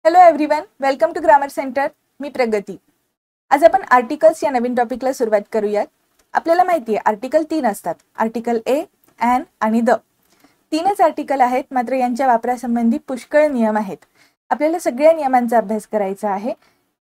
Hello everyone, welcome to grammar centre. मी प्रगती. आज आपण आर्टिकल्स या नवीन टॉपिकला सुरुवात करूयात. आपल्याला माहिती आहे आर्टिकल 3 असतात. आर्टिकल ए, ॲन आणि द. तीनच आर्टिकल आहेत, मात्र यांच्या वापरासंबंधी पुष्कळ नियम आहेत. आपल्याला सगळ्या नियमांचा अभ्यास करायचा आहे.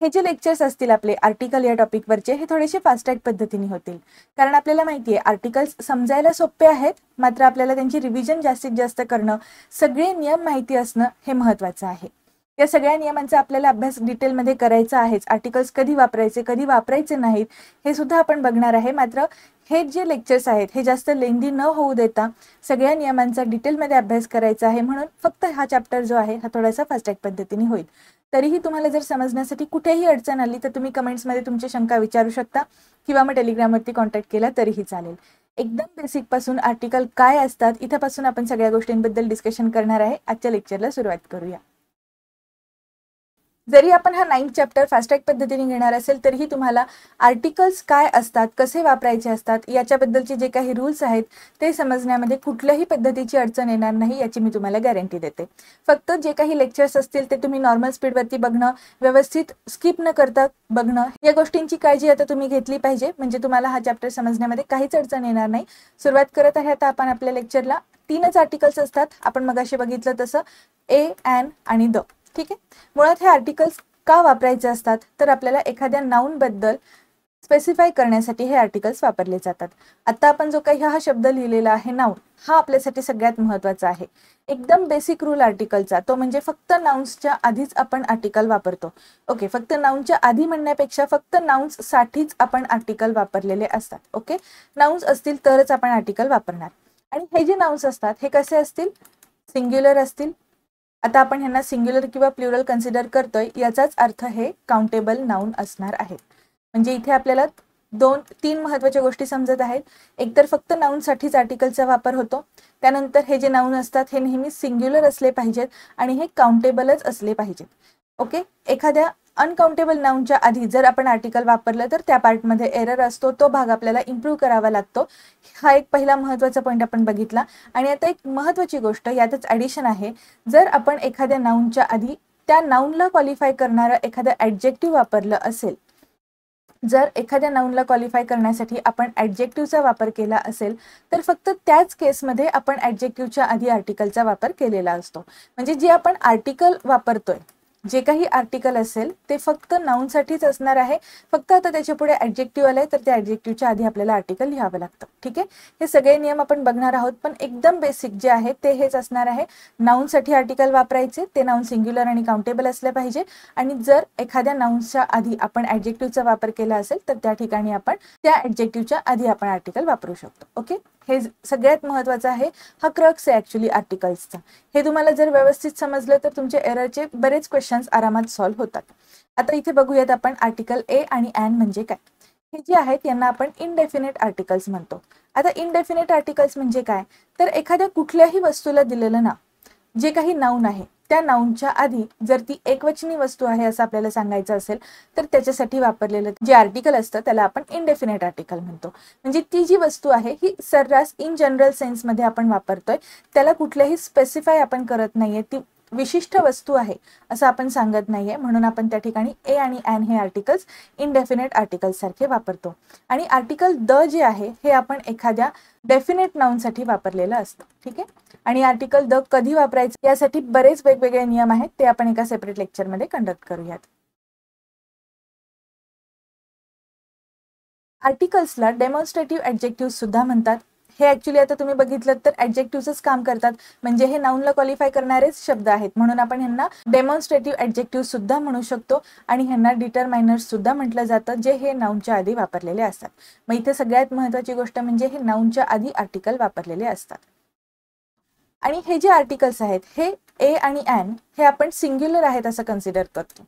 हे जे लेक्चर्स असतील आपले आर्टिकल या टॉपिकवरचे, हे थोडेसे फास्ट ट्रॅक पद्धतीने होतील. कारण आपल्याला माहिती आहे आर्टिकल्स समजायला सोपे आहेत, मात्र आपल्याला त्यांची रिव्हिजन जास्तीत जास्त करणं, सगळे नियम माहिती असणं हे महत्त्वाचं आहे. या सगळ्या नियमांचा आपल्याला अभ्यास डिटेलमध्ये करायचा आहेच. आर्टिकल्स कधी वापरायचे, कधी वापरायचे नाहीत, हे सुद्धा आपण बघणार आहे. मात्र हे जे लेक्चर्स आहेत हे जास्त लेंदी न होऊ देता सगळ्या नियमांचा डिटेलमध्ये अभ्यास करायचा आहे. म्हणून फक्त हा चॅप्टर जो आहे हा थोडासा फास्ट ट्रॅक पद्धतीने होईल. तरीही तुम्हाला जर समजण्यासाठी कुठेही अडचण आली तर तुम्ही कमेंट्समध्ये तुमची शंका विचारू शकता किंवा मग टेलिग्रामवरती कॉन्टॅक्ट केला तरीही चालेल. एकदम बेसिक पासून आर्टिकल काय असतात इथपासून आपण सगळ्या गोष्टींबद्दल डिस्कशन करणार आहे. आजच्या लेक्चरला सुरुवात करूया. जरी आपण हा 9th चॅप्टर फास्ट ट्रॅक पद्धतीने घेणार असेल तरीही तुम्हाला आर्टिकल्स काय असतात, कसे वापरायचे असतात, याच्याबद्दलचे जे काही रूल्स आहेत ते समजण्यामध्ये कुठल्याही पद्धतीची अडचण येणार नाही, याची मी तुम्हाला गॅरंटी देते. फक्त जे काही लेक्चर्स असतील ते तुम्ही नॉर्मल स्पीडवरती बघणं, व्यवस्थित स्किप न करता बघणं, या गोष्टींची काळजी आता तुम्ही घेतली पाहिजे. म्हणजे तुम्हाला हा चॅप्टर समजण्यामध्ये काहीच अडचण येणार नाही. सुरुवात करत आहे आता आपण आपल्या लेक्चरला. 3च आर्टिकल्स असतात. आपण मगाशी बघितलं तसं ए, ॲन आणि द. ठीक आहे. मुळात हे आर्टिकल्स का वापरायचे असतात तर आपल्याला एखाद्या नाउन बद्दल स्पेसिफाय करण्यासाठी हे आर्टिकल्स वापरले जातात. आता आपण जो काही हा शब्द लिहिलेला आहे नाउन, हा आपल्यासाठी सगळ्यात महत्त्वाचा आहे. एकदम बेसिक रूल आर्टिकलचा तो म्हणजे फक्त नाउन्सच्या आधीच आपण आर्टिकल वापरतो. ओके, फक्त नाउनच्या आधी म्हणण्यापेक्षा फक्त नाउन्स साठीच आपण आर्टिकल वापरलेले असतात. ओके, नाउन्स असतील तरच आपण आर्टिकल वापरणार. आणि हे जे नाउन्स असतात हे कसे असतील, सिंग्युलर असतील. आता आपण ह्यांना सिंग्युलर किंवा प्लुरल कन्सिडर करतोय, याचाच अर्थ हे काउंटेबल नाउन असणार आहे. म्हणजे इथे आपल्याला 2-3 महत्त्वाच्या गोष्टी समजत आहेत. एकतर फक्त नाउनसाठीच आर्टिकलचा वापर होतो. त्यानंतर हे जे नाउन असतात हे नेहमी सिंग्युलर असले पाहिजेत आणि हे काउंटेबलच असले पाहिजेत. ओके, एखाद्या अनकाउंटेबल नाउनच्या आधी जर आपण आर्टिकल वापरलं तर त्या पार्टमध्ये एरर असतो, तो भाग आपल्याला इम्प्रूव्ह करावा लागतो. हा एक पहिला महत्त्वाचा पॉईंट आपण बघितला. आणि आता एक महत्त्वाची गोष्ट यातच ॲडिशन आहे. जर आपण एखाद्या नाउनच्या आधी त्या नाउनला क्वालिफाय करणारं एखादं ॲडजेक्टिव्ह वापरलं असेल, जर एखाद्या नाउनला क्वालिफाय करण्यासाठी आपण ॲडजेक्टिव्हचा वापर केला असेल तर फक्त त्याच केसमध्ये आपण ॲडजेक्टिव्हच्या आधी आर्टिकलचा वापर केलेला असतो. म्हणजे जे आपण आर्टिकल वापरतोय, जे काही आर्टिकल असेल ते फक्त नाउनसाठीच असणार आहे. फक्त आता त्याच्या पुढे ॲडजेक्टिव्ह आलंय तर त्या ॲडजेक्टिव्हच्या आधी आपल्याला आर्टिकल लिहावं लागतं. ठीक आहे, हे सगळे नियम आपण बघणार आहोत. पण एकदम बेसिक जे आहे ते हेच असणार आहे. नाउनसाठी आर्टिकल वापरायचे, ते नाउन सिंग्युलर आणि काउंटेबल असलं पाहिजे. आणि जर एखाद्या नाउन्सच्या आधी आपण ॲडजेक्टिव्हचा वापर केला असेल तर त्या ठिकाणी आपण त्या ॲडजेक्टिव्हच्या आधी आपण आर्टिकल वापरू शकतो. ओके, हे सगळ्यात महत्त्वाचं आहे. हा क्रक्स आहे ॲक्च्युली आर्टिकल्सचा. हे तुम्हाला जर व्यवस्थित समजलं तर तुमचे एररचे बरेच क्वेश्चन्स आरामात सॉल्व्ह होतात. आता इथे बघूयात आपण आर्टिकल ए आणि ॲन म्हणजे काय. हे जे आहेत यांना आपण इनडेफिनेट आर्टिकल्स म्हणतो. आता इनडेफिनेट आर्टिकल्स म्हणजे काय, तर एखाद्या कुठल्याही वस्तूला दिलेलं नाव, जे काही नाउन आहे त्या नाउनच्या आधी जर ती एकवचनी वस्तू आहे असं आपल्याला सांगायचं असेल तर त्याच्यासाठी वापरलेलं जे आर्टिकल असतं त्याला आपण इनडेफिनेट आर्टिकल म्हणतो. म्हणजे ती जी वस्तू आहे ही सर्रास इन जनरल सेन्समध्ये आपण वापरतोय, त्याला कुठल्याही स्पेसिफाय आपण करत नाहीये, ती विशिष्ट वस्तू आहे असं आपण सांगत नाहीये. म्हणून आपण त्या ठिकाणी ए आणि ॲन हे आर्टिकल्स इनडेफिनेट आर्टिकल्स सारखे वापरतो. आणि आर्टिकल द जे आहे हे आपण एखाद्या डेफिनेट नाउनसाठी वापरलेलं असतं. ठीक आहे, आणि आर्टिकल द कधी वापरायचं यासाठी बरेच वेगवेगळे नियम आहेत, ते आपण एका सेपरेट लेक्चरमध्ये कंडक्ट करूयात. आर्टिकल्सला डेमॉन्स्ट्रेटिव्ह ॲडजेक्टिव्ह सुद्धा म्हणतात. हे ॲक्च्युली आता तुम्ही बघितलं तर ॲडजेक्टिव्हचंच काम करतात. म्हणजे हे नाउनला क्वालिफाय करणारेच शब्द आहेत. म्हणून आपण ह्यांना डेमॉन्स्ट्रेटिव्ह ॲडजेक्टिव्ह सुद्धा म्हणू शकतो. आणि ह्यांना डिटरमायनर्स सुद्धा म्हटलं जातं, जे हे नाउनच्या आधी वापरलेले असतात. मग इथे सगळ्यात महत्त्वाची गोष्ट म्हणजे हे नाउनच्या आधी आर्टिकल वापरलेले असतात. आणि हे जे आर्टिकल्स आहेत हे ए आणि ॲन हे आपण सिंग्युलर आहेत असं कन्सिडर करतो.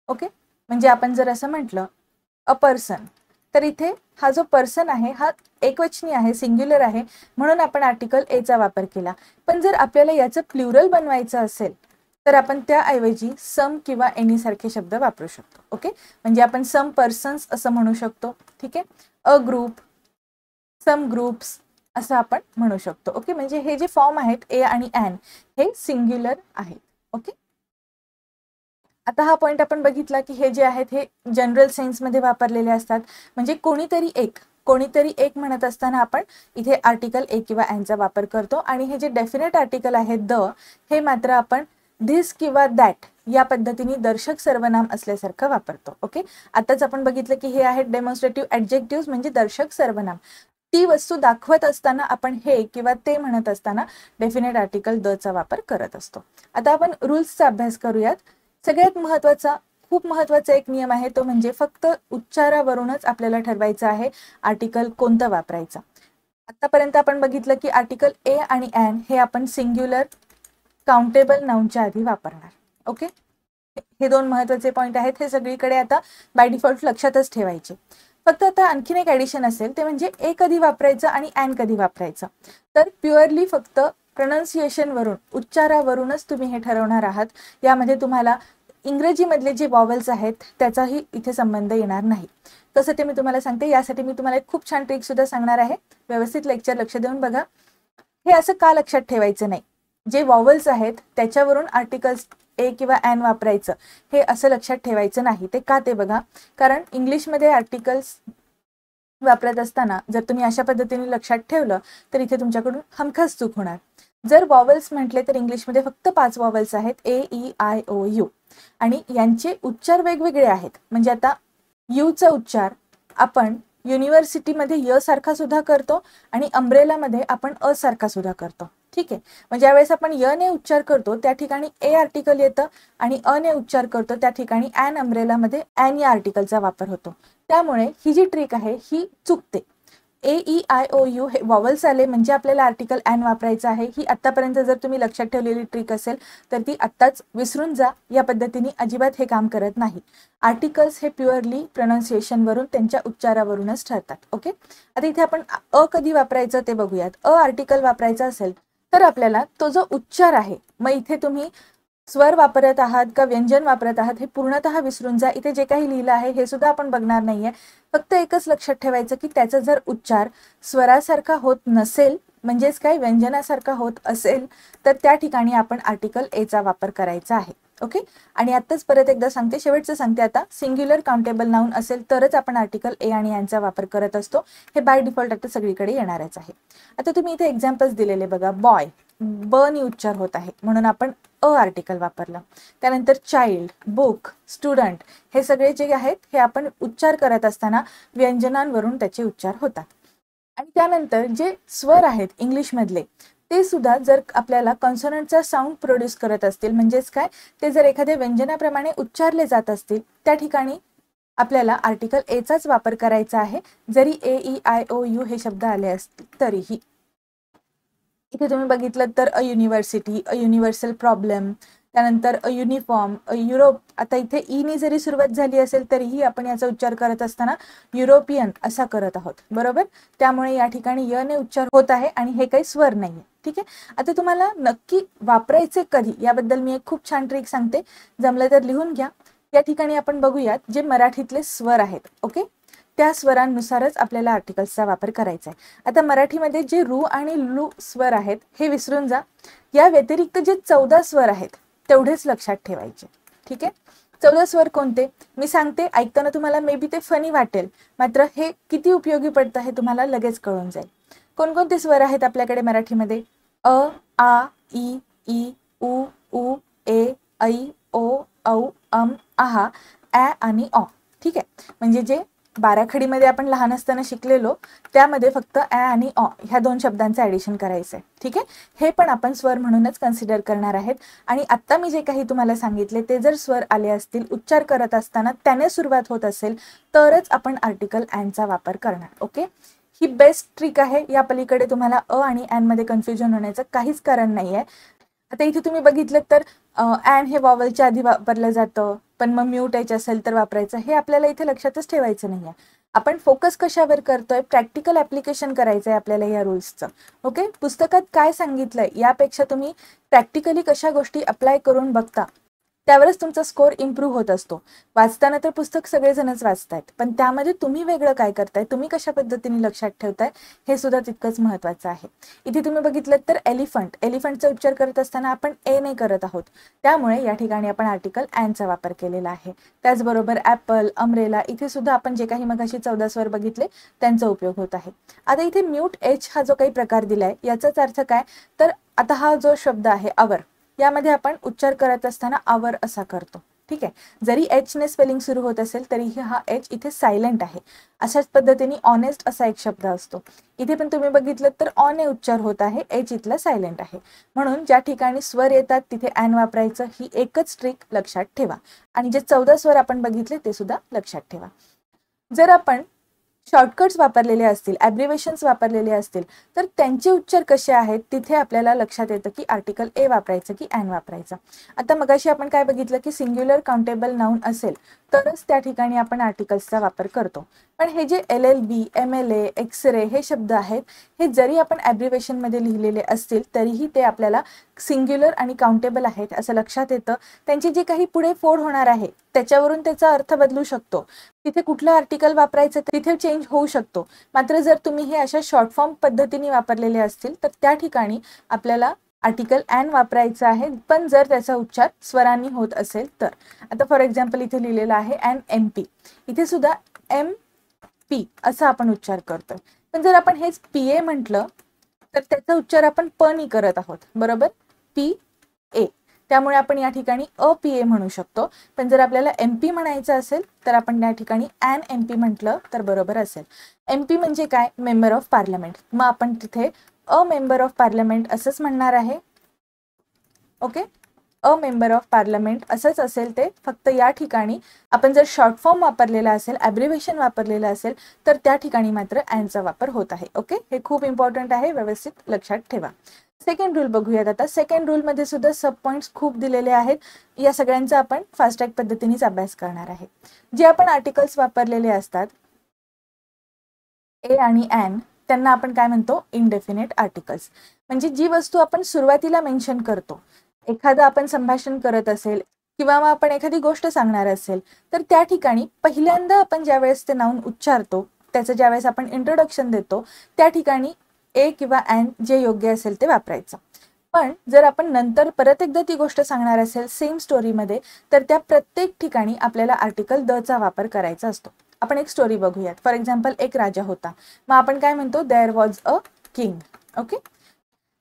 ओके, म्हणजे आपण जर असं म्हटलं अ पर्सन, तर इथे हा जो पर्सन आहे हा एकवचनी आहे, सिंग्युलर आहे, म्हणून आपण आर्टिकल एचा वापर केला. पण जर आपल्याला याचं प्लुरल बनवायचं असेल तर आपण त्याऐवजी सम किंवा एनी सारखे शब्द वापरू शकतो. ओके, म्हणजे आपण सम पर्सन्स असं म्हणू शकतो. ठीक आहे, अ ग्रुप, सम ग्रुप्स असं आपण म्हणू शकतो. ओके, म्हणजे हे जे फॉर्म आहेत ए आणि ॲन हे सिंग्युलर आहेत. ओके, आता हा पॉइंट आपण बघितला की हे जे आहेत हे जनरल सेन्समध्ये वापरलेले असतात, म्हणजे कोणीतरी एक म्हणत असताना आपण इथे आर्टिकल ए किंवा ॲनचा वापर करतो. आणि हे जे डेफिनेट आर्टिकल आहे द, हे मात्र आपण धिस किंवा दॅट या पद्धतीने दर्शक सर्वनाम असल्यासारखं वापरतो. ओके, आताच आपण बघितलं की हे आहेत डेमॉन्स्ट्रेटिव्ह ॲडजेक्टिव्ह म्हणजे दर्शक सर्वनाम. ती वस्तू दाखवत असताना आपण हे किंवा ते म्हणत असताना डेफिनेट आर्टिकल द चा वापर करत असतो. आता आपण रूल्सचा अभ्यास करूयात. सगळ्यात महत्त्वाचा, खूप महत्त्वाचा एक नियम आहे, तो म्हणजे फक्त उच्चारावरूनच आपल्याला ठरवायचं आहे आर्टिकल कोणतं वापरायचं. आतापर्यंत आपण बघितलं की आर्टिकल ए आणि ॲन हे आपण सिंग्युलर काउंटेबल नाउनच्या आधी वापरणार. ओके, हे दोन महत्त्वाचे पॉईंट आहेत, हे सगळीकडे आता बाय डिफॉल्ट लक्षातच ठेवायचे. फक्त आता आणखीन एक ॲडिशन असेल, ते म्हणजे ए कधी वापरायचं आणि ॲन कधी वापरायचं. तर प्युअरली फक्त प्रोनाऊन्सिएशनवरून, उच्चारावरूनच तुम्ही हे ठरवणार आहात. यामध्ये तुम्हाला इंग्रजीमधले जे वॉवल्स आहेत त्याचाही इथे संबंध येणार नाही. तसं ते मी तुम्हाला सांगते. यासाठी मी तुम्हाला एक खूप छान ट्रिक सुद्धा सांगणार आहे. व्यवस्थित लेक्चर लक्ष देऊन बघा. हे असं का लक्षात ठेवायचं नाही, जे वॉवल्स आहेत त्याच्यावरून आर्टिकल्स ए किंवा ॲन वापरायचं, हे असं लक्षात ठेवायचं नाही. ते का ते बघा. कारण इंग्लिशमध्ये आर्टिकल्स वापरत असताना जर तुम्ही अशा पद्धतीने लक्षात ठेवलं तर इथे तुमच्याकडून हमखास चूक होणार. जर वॉवल्स म्हटले तर इंग्लिशमध्ये फक्त 5 वॉवल्स आहेत, ए, ई, आय, ओ, यू, आणि यांचे उच्चार वेगवेगळे आहेत. म्हणजे आता यूचा उच्चार आपण युनिव्हर्सिटीमध्ये य सारखा सुद्धा करतो आणि अम्ब्रेलामध्ये आपण अ सारखा सुद्धा करतो. ठीक आहे, म्हणजे ज्यावेळेस आपण य ने उच्चार करतो त्या ठिकाणी ए आर्टिकल येतं आणि अ ने उच्चार करतो त्या ठिकाणी ॲन अम्ब्रेलामध्ये ॲन या आर्टिकलचा वापर होतो. त्यामुळे ही जी ट्रिक आहे ही चुकते. ए, ई, आय, ओ, यू हे वॉवल्स आले म्हणजे आपल्याला आर्टिकल ॲन वापरायचं आहे. ही आत्तापर्यंत जर तुम्ही लक्षात ठेवलेली ट्रिक असेल तर ती आत्ताच विसरून जा. या पद्धतीने अजिबात हे काम करत नाही. आर्टिकल्स हे प्युअरली प्रोनाऊन्सिएशनवरून, त्यांच्या उच्चारावरूनच ठरतात. ओके, आता इथे आपण अ कधी वापरायचं ते बघूयात. अ आर्टिकल वापरायचा असेल तर आपल्याला तो जो उच्चार आहे, मग इथे तुम्ही स्वर वापरत आहात का व्यंजन वापरत आहात हे पूर्णतः विसरून जा. इथे जे काही लिहिलं आहे हे सुद्धा आपण बघणार नाहीये. फक्त एकच लक्षात ठेवायचं की त्याचा जर उच्चार स्वरासारखा होत नसेल, म्हणजेच काय व्यंजनासारखा होत असेल, तर त्या ठिकाणी आपण आर्टिकल एचा वापर करायचा आहे. ओके, आणि आत्ताच परत एकदा सांगते, शेवटचं सांगते आता, सिंग्युलर काउंटेबल नाउन असेल तरच आपण आर्टिकल ए आणि यांचा वापर करत असतो. हे बाय डिफॉल्ट आता सगळीकडे येणारच आहे. आता तुम्ही इथे एक्झाम्पल्स दिलेले बघा. बॉय, ब नी उच्चार होत आहे म्हणून आपण अ आर्टिकल वापरलं. त्यानंतर चाइल्ड, बुक, स्टुडंट हे सगळे जे आहेत हे आपण उच्चार करत असताना व्यंजनांवरून त्याचे उच्चार होतात. आणि त्यानंतर जे स्वर आहेत इंग्लिशमधले ते सुद्धा जर आपल्याला कॉन्सोनंटचा साऊंड प्रोड्यूस करत असतील, म्हणजेच काय, ते जर एखाद्या व्यंजनाप्रमाणे उच्चारले जात असतील, त्या ठिकाणी आपल्याला आर्टिकल एचाच वापर करायचा आहे, जरी ए, ई, आय, ओ, यू हे शब्द आले असतील तरीही. इथे तुम्ही बघितलं तर a university, a universal problem, त्यानंतर अ युनिफॉर्म, अ युरोप. आता इथे ई ने जरी सुरुवात झाली असेल तरीही आपण याचा उच्चार करत असताना युरोपियन असा करत आहोत, बरोबर. त्यामुळे या ठिकाणी य ने उच्चार होत आहे आणि हे काही स्वर नाहीये. ठीक आहे, आता तुम्हाला नक्की वापरायचे कधी याबद्दल मी एक खूप छान ट्रिक सांगते, जमलं तर लिहून घ्या. या ठिकाणी आपण बघूयात जे मराठीतले स्वर आहेत. ओके, त्या स्वरांनुसारच आपल्याला आर्टिकल्सचा वापर करायचा आहे. आता मराठीमध्ये जे रू आणि लू स्वर आहेत हे विसरून जा. या व्यतिरिक्त जे 14 स्वर आहेत तेवढेच लक्षात ठेवायचे. ठीक आहे, 14 स्वर कोणते मी सांगते, ऐकताना तुम्हाला मे बी ते फनी वाटेल, मात्र हे किती उपयोगी पडतं हे तुम्हाला लगेच कळून जाईल. कोणकोणते स्वर आहेत आपल्याकडे मराठीमध्ये? अ, आ, ई, उ, ए, ऐ, ओ, औ, आहा, ॲ आणि ऑ. ठीक आहे, म्हणजे जे बाराखडीमध्ये आपण लहान असताना शिकलेलो त्यामध्ये फक्त ॲ आणि ऑ ह्या 2 शब्दांचं ॲडिशन करायचं आहे. ठीक आहे, हे पण आपण स्वर म्हणूनच कन्सिडर करणार आहेत. आणि आत्ता मी जे काही तुम्हाला सांगितले ते जर स्वर आले असतील, उच्चार करत असताना त्याने सुरुवात होत असेल तरच आपण आर्टिकल ॲनचा वापर करणार. ओके, ही बेस्ट ट्रिक आहे. या पलीकडे तुम्हाला अ आणि ॲनमध्ये कन्फ्युजन होण्याचं काहीच कारण नाही आहे. आता इथे तुम्ही बघितलं तर ॲन हे वॉवलच्या आधी वापरलं जातं, पण मग म्यूट यायचं असेल तर वापरायचं, हे आपल्याला इथे लक्षातच ठेवायचं नाही आहे. आपण फोकस कशावर करतोय? प्रॅक्टिकल ॲप्लिकेशन करायचं आहे आपल्याला या रूल्सचं. ओके, पुस्तकात काय सांगितलंय यापेक्षा तुम्ही प्रॅक्टिकली कशा गोष्टी अप्लाय करून बघता त्यावरच तुमचा स्कोर इम्प्रूव्ह होत असतो. वाचताना तर पुस्तक सगळेजणच वाचतायत, पण त्यामध्ये तुम्ही वेगळं काय करताय, तुम्ही कशा पद्धतीने लक्षात ठेवताय हे सुद्धा तितकंच महत्त्वाचं आहे. इथे तुम्ही बघितलं तर एलिफंटचा उच्चार करत असताना आपण ए नाही करत आहोत, त्यामुळे या ठिकाणी आपण आर्टिकल अँडचा वापर केलेला आहे. त्याचबरोबर ॲपल, अम्ब्रेला इथे सुद्धा आपण जे काही मगाशी 14 स्वर बघितले त्यांचा उपयोग होत आहे. आता इथे म्यूट एच हा जो काही प्रकार दिलाय याचाच अर्थ काय, तर आता हा जो शब्द आहे आवर, यामध्ये आपण उच्चार करत असताना आवर असा करतो. ठीक आहे, जरी एच ने स्पेलिंग सुरू होत असेल तरीही हा एच इथे सायलेंट आहे. अशाच पद्धतीने ऑनेस्ट असा एक शब्द असतो. इथे पण तुम्ही बघितलं तर ऑने उच्चार होत आहे, एच इथला सायलेंट आहे. म्हणून ज्या ठिकाणी स्वर येतात तिथे ॲन वापरायचं, ही एकच ट्रिक लक्षात ठेवा. आणि जे 14 स्वर आपण बघितले ते सुद्धा लक्षात ठेवा. जर आपण शॉर्टकट्स वापरलेले असतील, ॲब्रिव्हेशन्स वापरलेले असतील, तर त्यांचे उच्चार कसे आहेत तिथे आपल्याला लक्षात येतं की आर्टिकल ए वापरायचं की ॲन वापरायचं. आता मगाशी आपण काय बघितलं की सिंग्युलर काउंटेबल नाउन असेल तरच त्या ठिकाणी आपण आर्टिकल्सचा वापर करतो. पण हे जे LLB, MLA, एक्सरे हे शब्द आहेत, हे जरी आपण ॲब्रिव्हेशनमध्ये लिहिलेले असतील तरीही ते आपल्याला सिंग्युलर आणि काउंटेबल आहेत असं लक्षात येतं. त्यांची जी काही पुढे फोड होणार आहे त्याच्यावरून त्याचा अर्थ बदलू शकतो. तिथे कुठलं आर्टिकल वापरायचं तिथे चेंज होऊ शकतो. मात्र जर तुम्ही हे अशा शॉर्ट फॉर्म पद्धतीने वापरलेले असतील तर त्या ठिकाणी आपल्याला आर्टिकल ॲन वापरायचं आहे, पण जर त्याचा उच्चार स्वरांनी होत असेल तर. आता फॉर एक्झाम्पल इथे लिहिलेलं आहे ॲन MP, इथे सुद्धा MP असा आपण उच्चार करतोय. पण जर आपण हेच PA म्हटलं तर त्याचा उच्चार आपण प नी करत आहोत, बरोबर, PA. त्यामुळे आपण या ठिकाणी अPA म्हणू शकतो. पण जर आपल्याला MP म्हणायचं असेल तर आपण या ठिकाणी ॲन MP म्हटलं तर बरोबर असेल. MP म्हणजे काय, मेंबर ऑफ पार्लमेंट. मग आपण तिथे अ मेंबर ऑफ पार्लमेंट असंच म्हणणार आहे. Okay, a member of parliament असंच असेल ते. फक्त या ठिकाणी आपण जर शॉर्ट फॉर्म वापरलेला असेल, ॲब्रिव्हेशन वापरलेलं असेल तर त्या ठिकाणी मात्र ॲनचा वापर होत आहे. ओके, हे खूप इम्पॉर्टंट आहे, व्यवस्थित लक्षात ठेवा. सेकंड रूल बघूयात आता. सेकंड रूलमध्ये सुद्धा सब पॉईंट्स खूप दिलेले आहेत. या सगळ्यांचा आपण फास्ट ट्रॅक पद्धतीनेच अभ्यास करणार आहे. जे आपण आर्टिकल्स वापरलेले असतात ए आणि ॲन, त्यांना आपण काय म्हणतो, इनडेफिनेट आर्टिकल्स. म्हणजे जी वस्तू आपण सुरुवातीला मेन्शन करतो, एखादं आपण संभाषण करत असेल किंवा मग आपण एखादी गोष्ट सांगणार असेल तर त्या ठिकाणी पहिल्यांदा आपण ज्यावेळेस ते नाउन उच्चारतो, त्याचं ज्यावेळेस आपण इंट्रोडक्शन देतो, त्या ठिकाणी ए किंवा ॲन जे योग्य असेल ते वापरायचं. पण जर आपण नंतर परत एकदा ती गोष्ट सांगणार असेल सेम स्टोरीमध्ये तर त्या प्रत्येक ठिकाणी आपल्याला आर्टिकल दचा वापर करायचा असतो. आपण एक स्टोरी बघूयात. फॉर एक्झाम्पल, एक राजा होता. मग आपण काय म्हणतो, there was a king. Okay,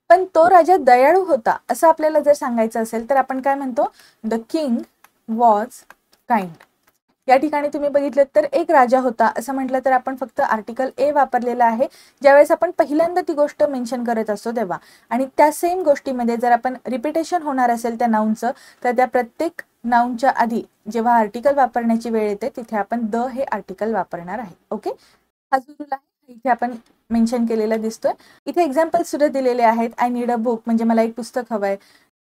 पण तो राजा दयाळू होता असं आपल्याला जर सांगायचं असेल तर आपण काय म्हणतो, द किंग वॉज काइंड. या ठिकाणी तुम्ही बघितलं तर एक राजा होता असं म्हटलं तर आपण फक्त आर्टिकल ए वापरलेला आहे ज्यावेळेस आपण पहिल्यांदा ती गोष्ट मेन्शन करत असतो तेव्हा. आणि त्या सेम गोष्टीमध्ये जर आपण रिपिटेशन होणार असेल त्या नाउनचं तर त्या प्रत्येक नाउनच्या आधी जेव्हा आर्टिकल वापरण्याची वेळ येते तिथे आपण द हे आर्टिकल वापरणार आहे. ओके, हा जो रूल आहे इथे आपण मेन्शन केलेला दिसतोय. इथे एक्झाम्पल सुद्धा दिलेले आहेत. आय नीड अ बुक म्हणजे मला एक पुस्तक हवंय.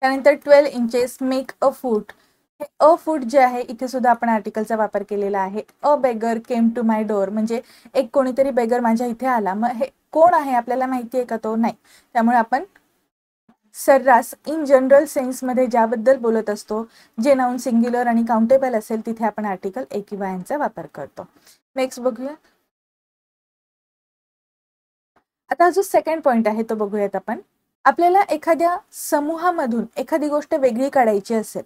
त्यानंतर 12 इंचेस मेक अ फूट. हे अ फूट जे आहे इथे सुद्धा आपण आर्टिकलचा वापर केलेला आहे. A beggar came to my door म्हणजे एक कोणीतरी बेगर माझ्या इथे आला. मग हे कोण आहे आपल्याला माहिती आहे का, तो नाही. त्यामुळे आपण सर्रास इन जनरल सेन्समध्ये ज्याबद्दल बोलत असतो, जे नाउन सिंग्युलर आणि काउंटेबल असेल तिथे आपण आर्टिकल ए किंवा ॲनचा वापर करतो. नेक्स्ट बघूया. आता जो सेकंड पॉइंट आहे तो बघूयात आपण. आपल्याला एखाद्या समूहामधून एखादी गोष्ट वेगळी काढायची असेल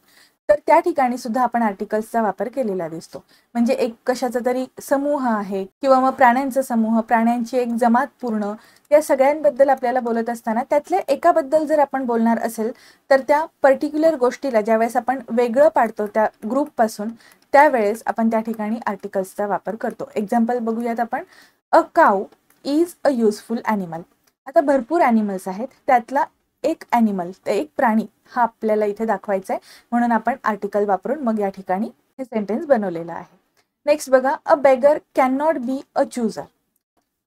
तर त्या ठिकाणी सुद्धा आपण आर्टिकल्सचा वापर केलेला दिसतो. म्हणजे एक कशाचा तरी समूह आहे किंवा मग प्राण्यांचा समूह, प्राण्यांची एक जमात पूर्ण, या सगळ्यांबद्दल आपल्याला बोलत असताना त्यातल्या एकाबद्दल जर आपण बोलणार असेल तर त्या पर्टिक्युलर गोष्टीला ज्यावेळेस आपण वेगळं पाडतो त्या ग्रुपपासून त्यावेळेस आपण त्या ठिकाणी आर्टिकल्सचा वापर करतो. एक्झाम्पल बघूयात आपण. अ काऊ इज अ युजफुल ॲनिमल. आता भरपूर ॲनिमल्स आहेत, त्यातला एक ॲनिमल, एक प्राणी हा आपल्याला इथे दाखवायचा आहे म्हणून आपण आर्टिकल वापरून मग या ठिकाणी हे सेंटेन्स बनवलेलं आहे. नेक्स्ट बघा. A beggar can not be a chooser.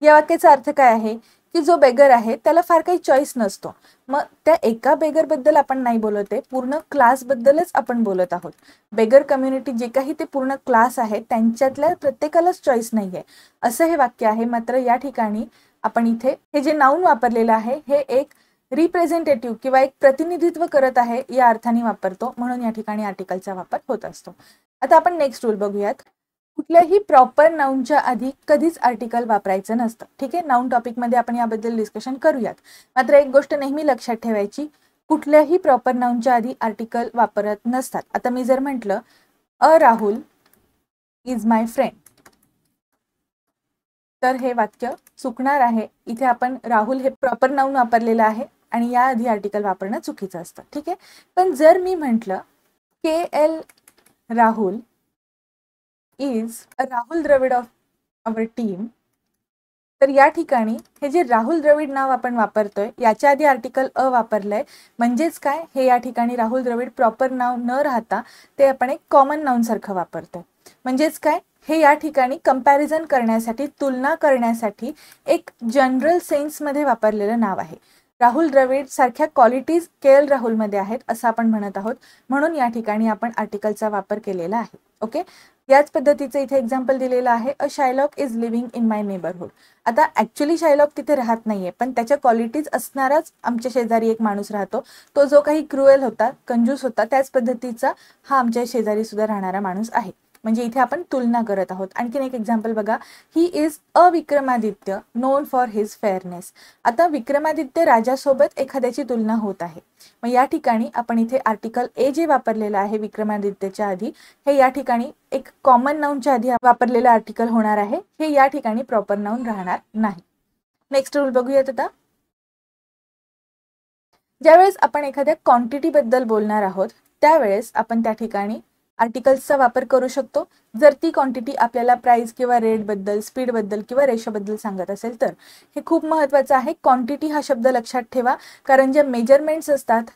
या वाक्याचा अर्थ काय आहे की जो बेगर आहे त्याला फार काही चॉईस नसतो. मग त्या एका बेगरबद्दल आपण नाही बोलत आहे, पूर्ण क्लासबद्दलच आपण बोलत आहोत. बेगर कम्युनिटी जे काही ते पूर्ण क्लास आहे त्यांच्यातल्या प्रत्येकालाच चॉईस नाही आहे असं हे वाक्य आहे. मात्र या ठिकाणी आपण इथे हे जे नाउन वापरलेलं आहे हे एक रिप्रेझेंटेटिव्ह किंवा एक प्रतिनिधित्व करत आहे या अर्थाने वापरतो, म्हणून या ठिकाणी आर्टिकलचा वापर होत असतो. आता आपण नेक्स्ट रूल बघूयात. कुठल्याही प्रॉपर नाउनच्या आधी कधीच आर्टिकल वापरायचं नसतं. ठीक आहे, नाउन टॉपिकमध्ये आपण याबद्दल डिस्कशन करूयात. मात्र एक गोष्ट नेहमी लक्षात ठेवायची, कुठल्याही प्रॉपर नाउनच्या आधी आर्टिकल वापरत नसतात. आता मी जर म्हटलं अ राहुल इज माय फ्रेंड, तर हे वाक्य चुकणार आहे. इथे आपण राहुल हे प्रॉपर नाउन वापरलेलं आहे आणि याआधी आर्टिकल वापरणं चुकीचं असतं. ठीक आहे, पण जर मी म्हटलं KL Rahul is a Rahul Dravid of our team, तर या ठिकाणी हे जे राहुल द्रविड नाव आपण वापरतोय याच्या आधी आर्टिकल अ वापरलंय. म्हणजेच काय, हे या ठिकाणी राहुल द्रविड प्रॉपर नाव न राहता ते आपण एक कॉमन नाउन सारखं वापरतोय. म्हणजेच काय, हे या ठिकाणी कंपॅरिझन करण्यासाठी, तुलना करण्यासाठी एक जनरल सेन्समध्ये वापरलेलं नाव आहे. राहुल द्रविड सारख्या क्वालिटीज KL राहुलमध्ये आहेत असं आपण म्हणत आहोत, म्हणून या ठिकाणी आपण आर्टिकलचा वापर केलेला आहे. ओके, याच पद्धतीचं इथे एक्झाम्पल दिलेलं आहे. A Shylock is living in my neighbourhood. आता ऍक्च्युली शायलॉक तिथे राहत नाहीये, पण त्याच्या क्वालिटीज असणाराच आमच्या शेजारी एक माणूस राहतो. तो जो काही क्रुएल होता, कंजूस होता, त्याच पद्धतीचा हा आमच्या शेजारी सुद्धा राहणारा माणूस आहे. म्हणजे इथे आपण तुलना करत आहोत. आणखीन एक एक्झाम्पल बघा. He is a Vikramaditya non for his fairness. आता विक्रमादित्य राजासोबत एखाद्याची तुलना होत आहे. मग या ठिकाणी आपण इथे आर्टिकल ए जे वापरलेलं आहे विक्रमादित्यच्या आधी, हे या ठिकाणी एक कॉमन नाउनच्या आधी वापरलेलं आर्टिकल होणार आहे. हे या ठिकाणी प्रॉपर नाउन राहणार नाही. नेक्स्ट रूल बघूयात. आता ज्यावेळेस आपण एखाद्या क्वांटिटी बद्दल बोलणार आहोत त्यावेळेस आपण त्या ठिकाणी आर्टिकल्सचा वापर करू शकतो. जर ती क्वांटिटी आपल्याला प्राइस किंवा रेट बद्दल, स्पीड बद्दल किंवा रेशो बद्दल सांगत असेल तर. हे खूप महत्त्वाचं आहे. क्वांटिटी हा शब्द लक्षात ठेवा, कारण जे मेजरमेंट्स असतात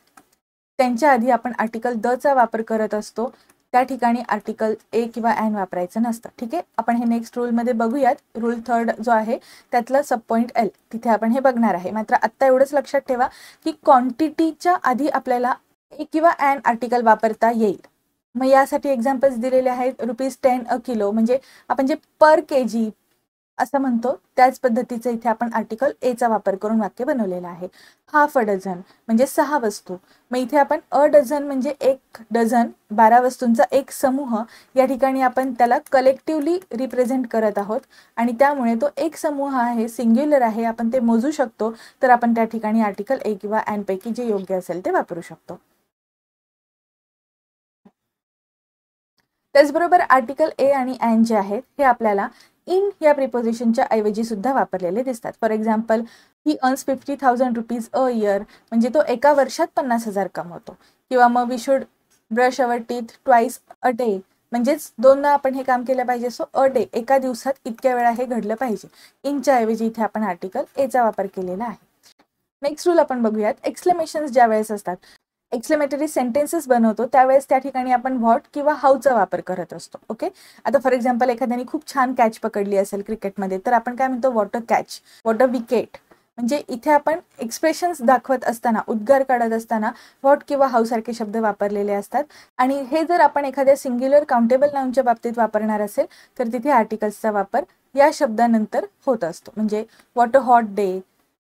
त्यांच्या आधी आपण आर्टिकल द चा वापर करत असतो. त्या ठिकाणी आर्टिकल ए किंवा ॲन वापरायचं नसतं. ठीक आहे, आपण हे नेक्स्ट रूलमध्ये बघूयात. रूल 3 जो आहे त्यातला सब पॉईंट L, तिथे आपण हे बघणार आहे. मात्र आत्ता एवढंच लक्षात ठेवा की क्वांटिटीच्या आधी आपल्याला ए किंवा ॲन आर्टिकल वापरता येईल. मग यासाठी एक्झाम्पल्स दिलेले आहेत. ₹10 अ किलो, म्हणजे आपण जे पर केजी असं म्हणतो त्याच पद्धतीचं इथे आपण आर्टिकल ए चा वापर करून वाक्य बनवलेलं आहे. हाफ अ डझन म्हणजे 6 वस्तू. मग इथे आपण अ डझन म्हणजे 1 डझन, 12 वस्तूंचा एक समूह. या ठिकाणी आपण त्याला कलेक्टिव्हली रिप्रेझेंट करत आहोत आणि त्यामुळे तो एक समूह आहे, सिंग्युलर आहे, आपण ते मोजू शकतो. तर आपण त्या ठिकाणी आर्टिकल ए किंवा ॲन पैकी जे योग्य असेल ते वापरू शकतो. त्याचबरोबर आर्टिकल ए आणि ॲन जे आहेत हे आपल्याला इन या प्रिपोजिशनच्या ऐवजी सुद्धा वापरलेले दिसतात. For example, he earns ₹50,000 a year, म्हणजे तो एका वर्षात 50,000 कमवतो. किंवा मग we should brush our teeth twice a day, म्हणजेच 2दा आपण हे काम केलं पाहिजे. सो अ डे, एका दिवसात इतक्या वेळा हे घडलं पाहिजे. इनच्या ऐवजी इथे आपण आर्टिकल ए चा वापर केलेला आहे. नेक्स्ट रूल आपण बघूयात. एक्सक्लेमेशन्स ज्या वेळेस असतात, एक्सक्लेमेटरी सेंटेन्सेस बनवतो त्यावेळेस त्या ठिकाणी आपण व्हॉट किंवा हाऊचा वापर करत असतो. ओके, आता फॉर एक्झाम्पल एखाद्याने खूप छान कॅच पकडली असेल क्रिकेटमध्ये, तर आपण काय म्हणतो, what a catch, what a wicket. म्हणजे इथे आपण एक्सप्रेशन्स दाखवत असताना, उद्गार काढत असताना व्हॉट किंवा हाऊ सारखे शब्द वापरलेले असतात. आणि हे जर आपण एखाद्या सिंग्युलर काउंटेबल नाउनच्या बाबतीत वापरणार असेल तर तिथे आर्टिकल्सचा वापर या शब्दानंतर होत असतो. म्हणजे what a hot day,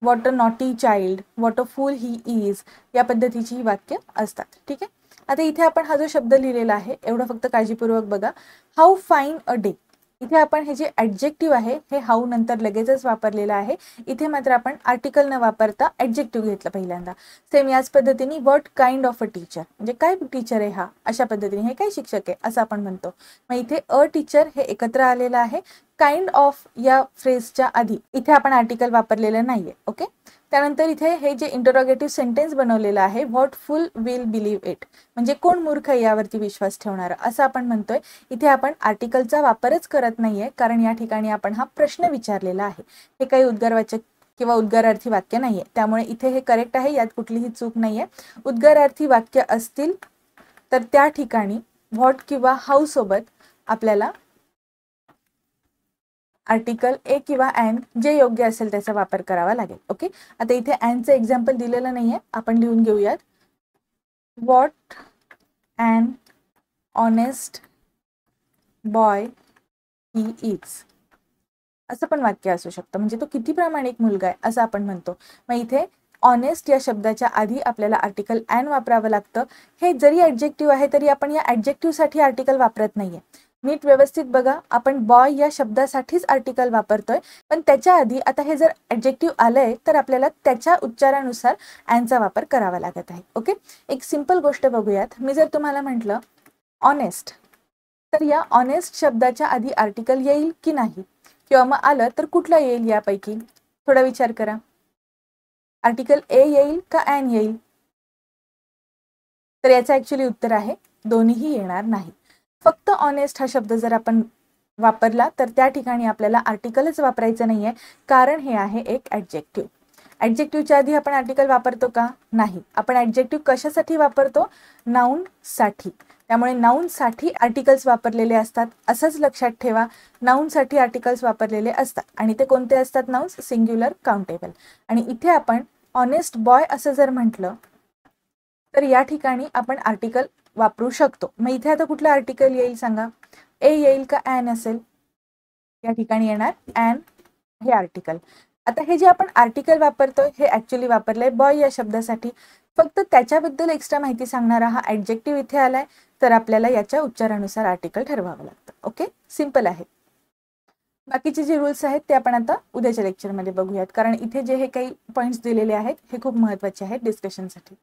what a naughty child, what a fool he is, या पद्धतीची ही वाक्य असतात. ठीक आहे, आता इथे आपण हा जो शब्द लिहिलेला आहे एवढं फक्त काळजीपूर्वक बघा. हाऊ फाईन अ डे, इथे आपण हे जे ॲडजेक्टिव्ह आहे हे हाऊ नंतर लगेचच वापरलेलं आहे. इथे मात्र आपण आर्टिकल न वापरता ॲडजेक्टिव्ह घेतलं पहिल्यांदा. सेम याच पद्धतीने what kind of a teacher, म्हणजे काय टीचर आहे हा, अशा पद्धतीने हे काय शिक्षक आहे असं आपण म्हणतो. मग इथे अ टीचर हे एकत्र आलेलं आहे. काइंड ऑफ या फ्रेजच्या आधी इथे आपण आर्टिकल वापरलेलं नाहीये. ओके, त्यानंतर इथे हे जे इंटरोगेटिव्ह सेंटेन्स बनवलेलं आहे, what full will believe it, म्हणजे कोण मूर्ख आहे यावरती विश्वास ठेवणार, असं आपण म्हणतोय. इथे आपण आर्टिकलचा वापरच करत नाहीये, कारण या ठिकाणी आपण हा प्रश्न विचारलेला आहे. हे काही उद्गारवाचक किंवा उद्गारार्थी वाक्य नाहीये, त्यामुळे इथे हे करेक्ट आहे, यात कुठलीही चूक नाहीये. उद्गारार्थी वाक्य असतील तर त्या ठिकाणी व्हॉट किंवा हाऊ सोबत आपल्याला आर्टिकल ए किंवा ॲन जे योग्य असेल त्याचा वापर करावा लागेल. ओके, आता इथे ॲनचं एक्झाम्पल दिलेलं नाहीये, आपण लिहून घेऊयात. What an honest boy he is, असं पण वाक्य असू शकतं. म्हणजे तो किती प्रामाणिक मुलगा आहे असं आपण म्हणतो. मग इथे ऑनेस्ट या शब्दाच्या आधी आपल्याला आर्टिकल ॲन वापरावं लागतं. हे जरी ॲडजेक्टिव्ह आहे तरी आपण या ॲडजेक्टिव्हसाठी आर्टिकल वापरत नाहीये. नीट व्यवस्थित बघा, आपण बॉय या शब्दासाठीच आर्टिकल वापरतोय, पण त्याच्या आधी आता हे जर ॲडजेक्टिव्ह आलंय तर आपल्याला त्याच्या उच्चारानुसार ॲनचा वापर करावा लागत आहे. ओके, एक सिंपल गोष्ट बघूयात. मी जर तुम्हाला म्हटलं ऑनेस्ट, तर या ऑनेस्ट शब्दाच्या आधी आर्टिकल येईल की नाही, किंवा मग आलं तर कुठलं येईल यापैकी? थोडा विचार करा. आर्टिकल ए येईल का ॲन येईल? तर याचं ॲक्च्युली उत्तर आहे दोन्हीही येणार नाही. फक्त ऑनेस्ट हा शब्द जर आपण वापरला तर त्या ठिकाणी आपल्याला आर्टिकलच वापरायचं नाहीये, कारण हे आहे एक ॲडजेक्टिव्ह. ॲडजेक्टिव्हच्या आधी आपण आर्टिकल वापरतो का? नाही. आपण ॲडजेक्टिव्ह कशासाठी वापरतो? नाऊनसाठी. त्यामुळे नाऊनसाठी आर्टिकल्स वापरलेले असतात. असंच लक्षात ठेवा, नाऊनसाठी आर्टिकल्स वापरलेले असतात. आणि ते कोणते असतात नाउन्स? Singular, countable. आणि इथे आपण ऑनेस्ट बॉय असं जर म्हटलं तर या ठिकाणी आपण आर्टिकल वापरू शकतो. मग इथे आता कुठलं आर्टिकल येईल सांगा? ए येईल का ॲन असेल? या ठिकाणी येणार ॲन हे आर्टिकल. आता हे जे आपण आर्टिकल वापरतोय हे ॲक्च्युली वापरलंय बॉय या शब्दासाठी. फक्त त्याच्याबद्दल एक्स्ट्रा माहिती सांगणारा हा ॲडजेक्टिव्ह इथे आलाय, तर आपल्याला याच्या उच्चारानुसार आर्टिकल ठरवावं लागतं. ओके, सिंपल आहे. बाकीचे जे रूल्स आहेत ते आपण आता उद्याच्या लेक्चरमध्ये बघूयात, कारण इथे जे हे काही पॉईंट्स दिलेले आहेत हे खूप महत्त्वाचे आहेत डिस्कशनसाठी.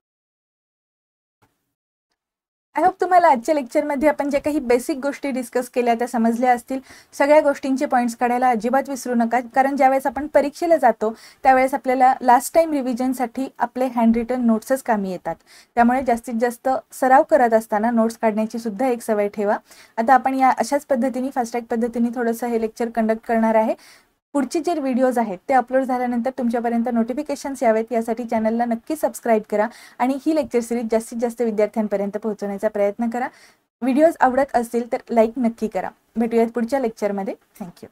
आय होप तुम्हाला आजच्या लेक्चरमध्ये आपण जे काही बेसिक गोष्टी डिस्कस केल्या त्या समजल्या असतील. सगळ्या गोष्टींचे पॉईंट्स काढायला अजिबात विसरू नका, कारण ज्यावेळेस आपण परीक्षेला जातो त्यावेळेस आपल्याला लास्ट टाइम रिव्हिजनसाठी आपले हँड रिटन नोट्सच कामी येतात. त्यामुळे जास्तीत जास्त सराव करत असताना नोट्स काढण्याची सुद्धा एक सवय ठेवा. आता आपण या अशाच पद्धतीने फास्ट ट्रॅक पद्धतीने थोडंसं हे लेक्चर कंडक्ट करणार आहे. पुढचे जे व्हिडिओज आहेत ते अपलोड झाल्यानंतर तुमच्यापर्यंत नोटिफिकेशन्स यावेत यासाठी चॅनलला नक्की सबस्क्राईब करा आणि ही लेक्चर सिरीज जास्तीत जास्त विद्यार्थ्यांपर्यंत पोहोचवण्याचा प्रयत्न करा. व्हिडिओज आवडत असतील तर लाईक नक्की करा. भेटूयात पुढच्या लेक्चरमध्ये. थँक्यू.